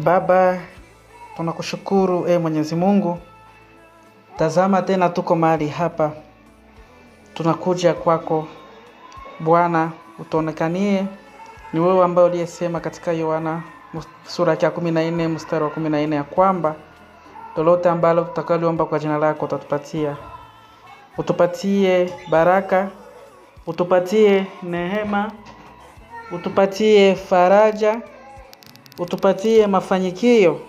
Baba, tunakushukuru Mwenyezi Mungu. Tazama tena tuko mahali hapa. Tunakuja kwako Bwana, utuonekanie. Ni wewe ambaye uliyesema katika Yohana sura ya 14 mstari wa 14 ya kwamba lolote ambalo tutakaloomba kwa jina lako utatupatia. Utupatie baraka, utupatie neema, utupatie faraja, utupatie mafanikio